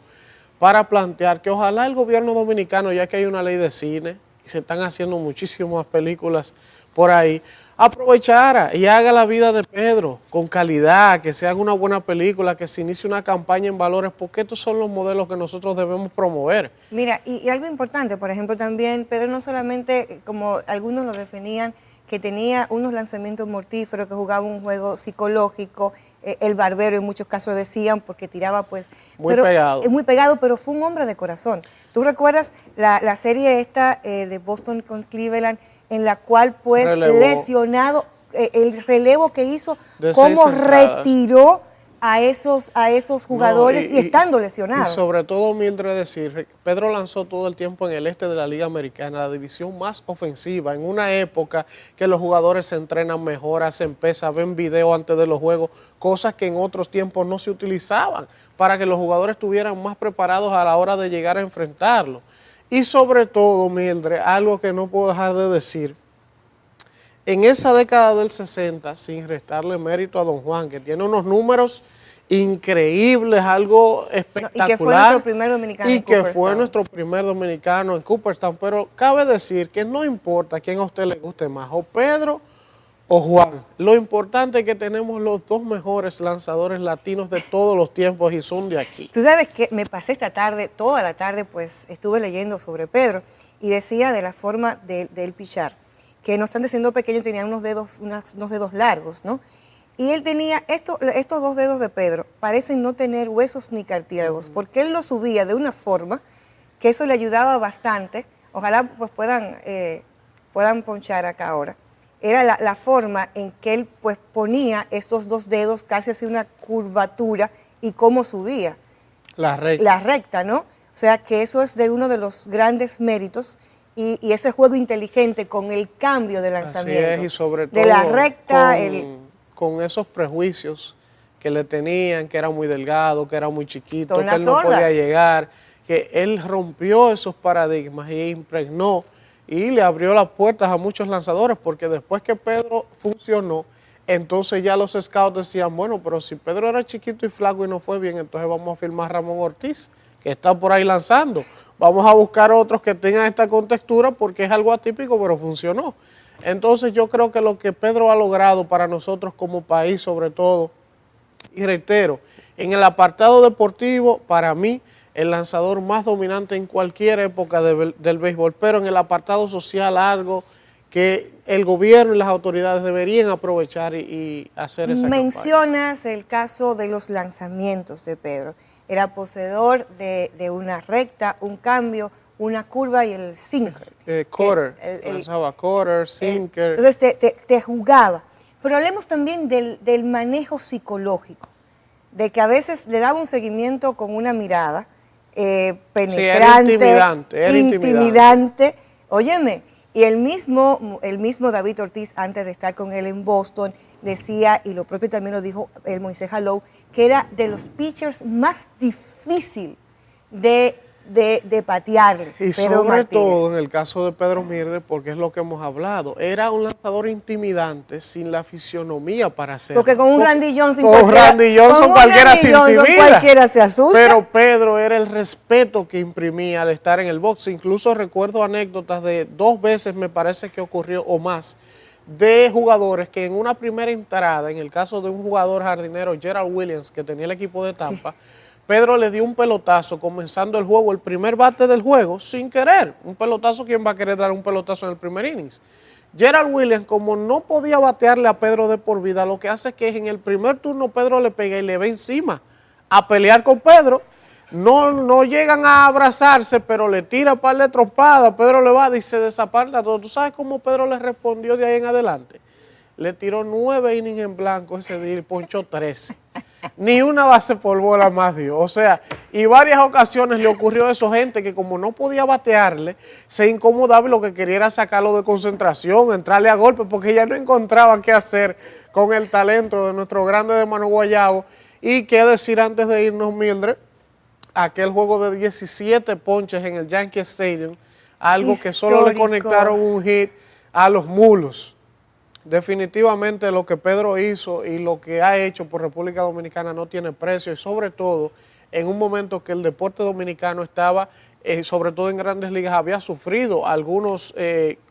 para plantear que ojalá el gobierno dominicano, ya que hay una ley de cine y se están haciendo muchísimas películas por ahí, aprovechara y haga la vida de Pedro con calidad, que se haga una buena película, que se inicie una campaña en valores, porque estos son los modelos que nosotros debemos promover. Mira, y algo importante, por ejemplo, también Pedro no solamente, como algunos lo definían, que tenía unos lanzamientos mortíferos, que jugaba un juego psicológico, el barbero en muchos casos decían, porque tiraba pues... Muy pegado. Muy pegado, pero fue un hombre de corazón. ¿Tú recuerdas la serie esta de Boston con Cleveland, en la cual pues lesionado, el relevo que hizo, cómo retiró a esos jugadores y estando lesionados? Y sobre todo, Mildred, decir, Pedro lanzó todo el tiempo en el este de la Liga Americana, la división más ofensiva, en una época que los jugadores se entrenan mejor, hacen pesas, ven video antes de los juegos, cosas que en otros tiempos no se utilizaban, para que los jugadores estuvieran más preparados a la hora de llegar a enfrentarlo. Y sobre todo, Mildred, algo que no puedo dejar de decir, en esa década del 60, sin restarle mérito a don Juan, que tiene unos números increíbles, algo espectacular. Y que fue nuestro primer dominicano en Cooperstown. Y que fue nuestro primer dominicano en Cooperstown. Pero cabe decir que no importa quién a usted le guste más, o Pedro o Juan. Lo importante es que tenemos los 2 mejores lanzadores latinos de todos los tiempos y son de aquí. Tú sabes que me pasé esta tarde, toda la tarde, pues estuve leyendo sobre Pedro y decía de la forma de él pichar, que no estando siendo pequeño tenía unos dedos largos, ¿no? Y él tenía estos 2 dedos de Pedro, parecen no tener huesos ni cartílagos, porque él lo subía de una forma que eso le ayudaba bastante. Ojalá pues puedan ponchar acá ahora. Era la forma en que él pues ponía estos 2 dedos casi hacia una curvatura y cómo subía. La recta. La recta, ¿no? O sea que eso es de uno de los grandes méritos y ese juego inteligente con el cambio de lanzamiento. Así es, y sobre todo de la recta, con esos prejuicios que le tenían, que era muy delgado, que era muy chiquito, Con que él no podía llegar, que él rompió esos paradigmas y impregnó y le abrió las puertas a muchos lanzadores, porque después que Pedro funcionó, entonces ya los scouts decían, bueno, pero si Pedro era chiquito y flaco y no fue bien, entonces vamos a firmar a Ramón Ortiz, que está por ahí lanzando. Vamos a buscar otros que tengan esta contextura porque es algo atípico, pero funcionó. Entonces yo creo que lo que Pedro ha logrado para nosotros como país, sobre todo, y reitero, en el apartado deportivo, para mí, el lanzador más dominante en cualquier época del béisbol, pero en el apartado social algo que el gobierno y las autoridades deberían aprovechar y hacer esa campaña. Mencionas el caso de los lanzamientos de Pedro. Era poseedor de una recta, un cambio, una curva y el sinker. Quarter, lanzaba quarter, sinker. Entonces te jugaba. Pero hablemos también del manejo psicológico, de que a veces le daba un seguimiento con una mirada penetrante, era intimidante. Óyeme, y el mismo David Ortiz, antes de estar con él en Boston, decía, y lo propio también lo dijo el Moisés Jalou, que era de los pitchers más difícil de patearle. Y Pedro sobre Martínez. todo en el caso de Pedro Mirde, porque es lo que hemos hablado, era un lanzador intimidante sin la fisionomía para hacerlo. Porque con un Randy Johnson, cualquiera se asusta. Pero Pedro era el respeto que imprimía al estar en el box. Incluso recuerdo anécdotas de 2 veces, me parece que ocurrió o más, de jugadores que en una primera entrada, en el caso de un jugador jardinero, Gerald Williams, que tenía el equipo de Tampa, sí, Pedro le dio un pelotazo comenzando el juego, el primer bate del juego, sin querer. Un pelotazo, ¿quién va a querer dar un pelotazo en el primer innings? Gerald Williams, como no podía batearle a Pedro de por vida, lo que hace es que en el primer turno Pedro le pega y le va encima a pelear con Pedro. No llegan a abrazarse, pero le tira un par de trompadas. Pedro le va y se desaparta todo. ¿Tú sabes cómo Pedro le respondió de ahí en adelante? Le tiró 9 innings en blanco ese día y ponchó 13. Ni una base por bola más dio. O sea, y varias ocasiones le ocurrió eso, gente que como no podía batearle, se incomodaba y lo que quería era sacarlo de concentración, entrarle a golpe, porque ya no encontraban qué hacer con el talento de nuestro grande de Mano Guayabo. Y qué decir antes de irnos, Mildred, aquel juego de 17 ponches en el Yankee Stadium, algo Histórico. que solo le conectaron un hit a los Mulos. Definitivamente lo que Pedro hizo y lo que ha hecho por República Dominicana no tiene precio, y sobre todo en un momento que el deporte dominicano estaba, sobre todo en Grandes Ligas, había sufrido algunos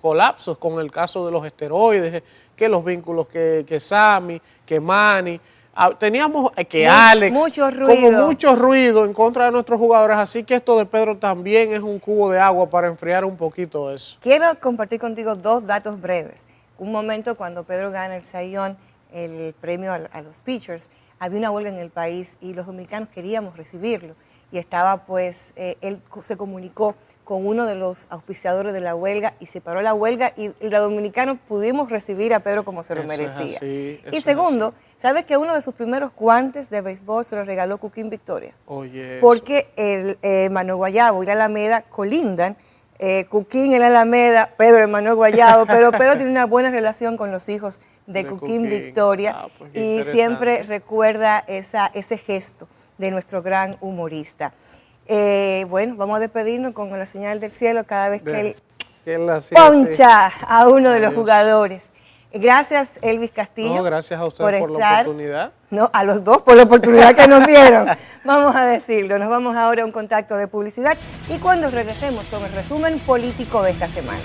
colapsos con el caso de los esteroides, que los vínculos que Sammy, que Manny, teníamos que Alex, mucho ruido. como mucho ruido en contra de nuestros jugadores, así que esto de Pedro también es un cubo de agua para enfriar un poquito eso. Quiero compartir contigo 2 datos breves. Un momento cuando Pedro gana el Cy Young, el premio a los pitchers, había una huelga en el país y los dominicanos queríamos recibirlo. Y estaba pues, él se comunicó con uno de los auspiciadores de la huelga y se paró la huelga y los dominicanos pudimos recibir a Pedro como se lo merecía. Y segundo, ¿sabes que uno de sus primeros guantes de béisbol se lo regaló Cuquín Victoria? Oye, porque el Mano Guayabo y la Alameda colindan. Cuquín en la Alameda, Pedro en Manuel Guayabo, pero Pedro tiene una buena relación con los hijos de Cuquín Victoria pues y siempre recuerda ese gesto de nuestro gran humorista. Bueno, vamos a despedirnos con la señal del cielo cada vez que él poncha a uno de los jugadores. Gracias, Elvis Castillo. No, gracias a ustedes por la oportunidad. No, a los dos por la oportunidad que nos dieron. Vamos a decirlo. Nos vamos ahora a un contacto de publicidad y cuando regresemos con el resumen político de esta semana.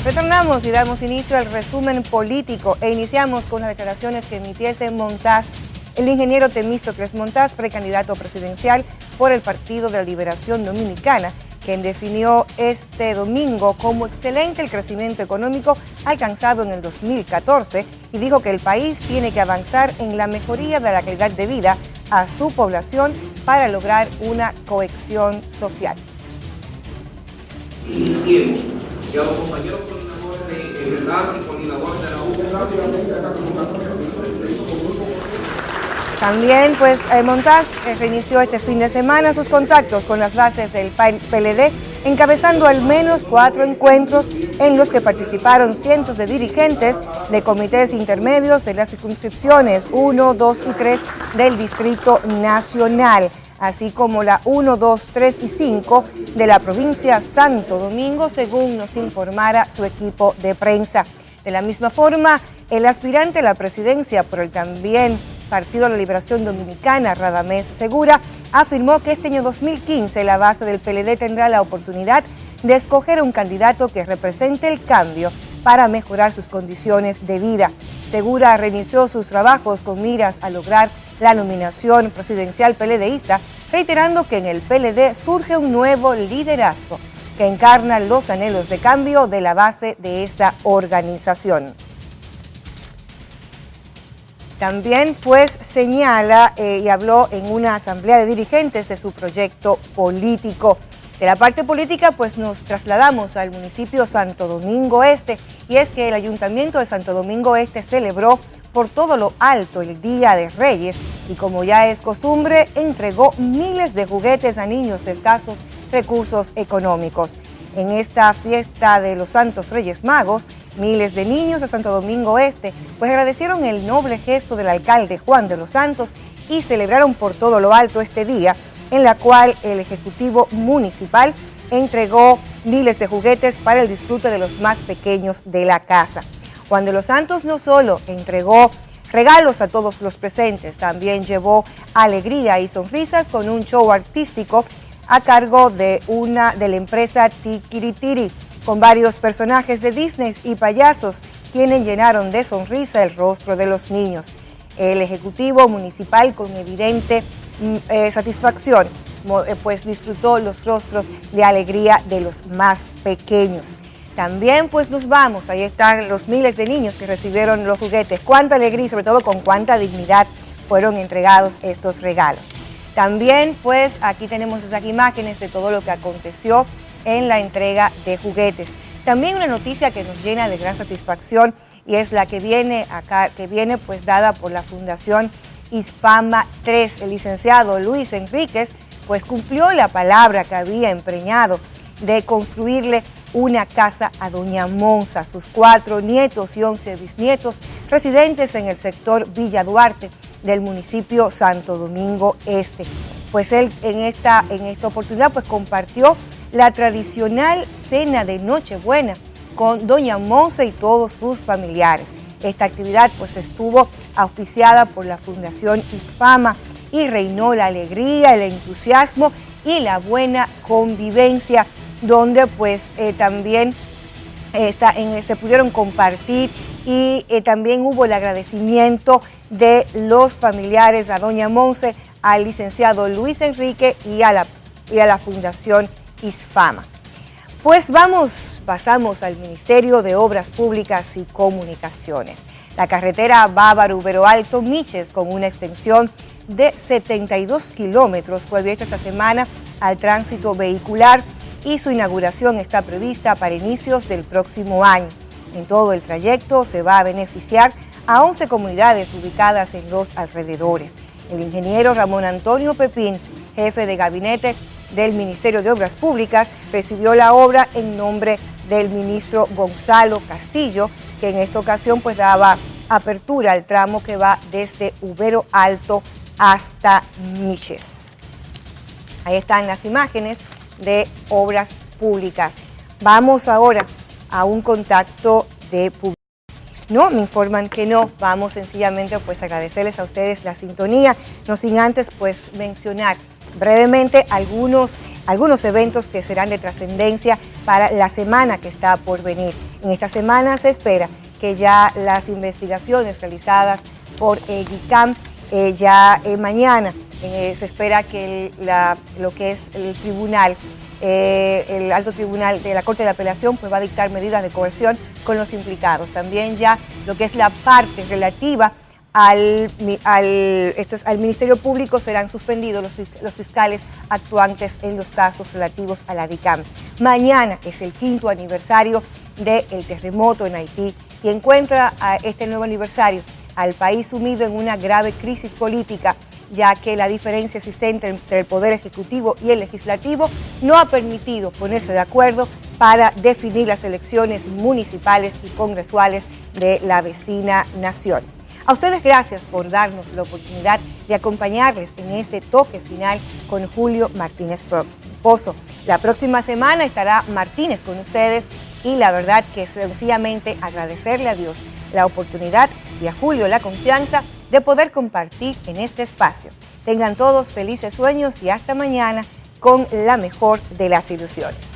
Retornamos y damos inicio al resumen político e iniciamos con las declaraciones que emitiese Montaz. El ingeniero Temístocles Montaz, precandidato presidencial por el Partido de la Liberación Dominicana, quien definió este domingo como excelente el crecimiento económico alcanzado en el 2014 y dijo que el país tiene que avanzar en la mejoría de la calidad de vida a su población para lograr una cohesión social. Iniciemos, que a los compañeros coordinadores de verdad y coordinadores de la U. También, pues, Montaz reinició este fin de semana sus contactos con las bases del PLD, encabezando al menos 4 encuentros en los que participaron cientos de dirigentes de comités intermedios de las circunscripciones 1, 2 y 3 del Distrito Nacional, así como la 1, 2, 3 y 5 de la provincia Santo Domingo, según nos informara su equipo de prensa. De la misma forma, el aspirante a la presidencia por el también Partido de la Liberación Dominicana, Radamés Segura, afirmó que este año 2015 la base del PLD tendrá la oportunidad de escoger un candidato que represente el cambio para mejorar sus condiciones de vida. Segura reinició sus trabajos con miras a lograr la nominación presidencial PLDista, reiterando que en el PLD surge un nuevo liderazgo que encarna los anhelos de cambio de la base de esta organización. También pues señala y habló en una asamblea de dirigentes de su proyecto político. De la parte política pues nos trasladamos al municipio Santo Domingo Este y es que el Ayuntamiento de Santo Domingo Este celebró por todo lo alto el Día de Reyes y como ya es costumbre entregó miles de juguetes a niños de escasos recursos económicos. En esta fiesta de los Santos Reyes Magos, miles de niños de Santo Domingo Este pues agradecieron el noble gesto del alcalde Juan de los Santos y celebraron por todo lo alto este día, en la cual el Ejecutivo Municipal entregó miles de juguetes para el disfrute de los más pequeños de la casa. Juan de los Santos no solo entregó regalos a todos los presentes, también llevó alegría y sonrisas con un show artístico a cargo de la empresa Tikiritiri, con varios personajes de Disney y payasos, quienes llenaron de sonrisa el rostro de los niños. El Ejecutivo Municipal, con evidente satisfacción, pues disfrutó los rostros de alegría de los más pequeños. También pues nos vamos, ahí están los miles de niños que recibieron los juguetes. Cuánta alegría y sobre todo con cuánta dignidad fueron entregados estos regalos. También pues aquí tenemos esas imágenes de todo lo que aconteció en la entrega de juguetes. También una noticia que nos llena de gran satisfacción y es la que viene acá, que viene pues dada por la Fundación ISFAMA 3. El licenciado Luis Enríquez pues cumplió la palabra que había empeñado de construirle una casa a doña Monza, sus 4 nietos y 11 bisnietos residentes en el sector Villa Duarte del municipio Santo Domingo Este. Pues él en esta oportunidad pues compartió la tradicional cena de Nochebuena con doña Monza y todos sus familiares. Esta actividad pues estuvo auspiciada por la Fundación ISFAMA y reinó la alegría, el entusiasmo y la buena convivencia, donde pues también se pudieron compartir y también hubo el agradecimiento de los familiares a doña Monse, al licenciado Luis Enrique y a la Fundación ISFAMA. Pues pasamos al Ministerio de Obras Públicas y Comunicaciones. La carretera Bávaro-Ubero Alto Miches, con una extensión de 72 kilómetros, fue abierta esta semana al tránsito vehicular y su inauguración está prevista para inicios del próximo año. En todo el trayecto se va a beneficiar a 11 comunidades ubicadas en los alrededores. El ingeniero Ramón Antonio Pepín, jefe de gabinete del Ministerio de Obras Públicas, recibió la obra en nombre del ministro Gonzalo Castillo, que en esta ocasión pues daba apertura al tramo que va desde Ubero Alto hasta Miches. Ahí están las imágenes de Obras Públicas. Vamos ahora a un contacto de público. No, me informan que no. Vamos sencillamente pues agradecerles a ustedes la sintonía, no sin antes pues mencionar brevemente algunos eventos que serán de trascendencia para la semana que está por venir. En esta semana se espera que ya las investigaciones realizadas por el GICAM mañana se espera que lo que es el tribunal, el alto tribunal de la Corte de Apelación pues va a dictar medidas de coerción con los implicados. También ya lo que es la parte relativa al Ministerio Público serán suspendidos los fiscales actuantes en los casos relativos a la DICAM. Mañana es el 5º aniversario del terremoto en Haití y encuentra a este nuevo aniversario al país sumido en una grave crisis política, ya que la diferencia existente entre el Poder Ejecutivo y el Legislativo no ha permitido ponerse de acuerdo para definir las elecciones municipales y congresuales de la vecina nación. A ustedes gracias por darnos la oportunidad de acompañarles en este toque final con Julio Martínez Pozo. La próxima semana estará Martínez con ustedes y la verdad que sencillamente agradecerle a Dios la oportunidad y a Julio la confianza de poder compartir en este espacio. Tengan todos felices sueños y hasta mañana con la mejor de las ilusiones.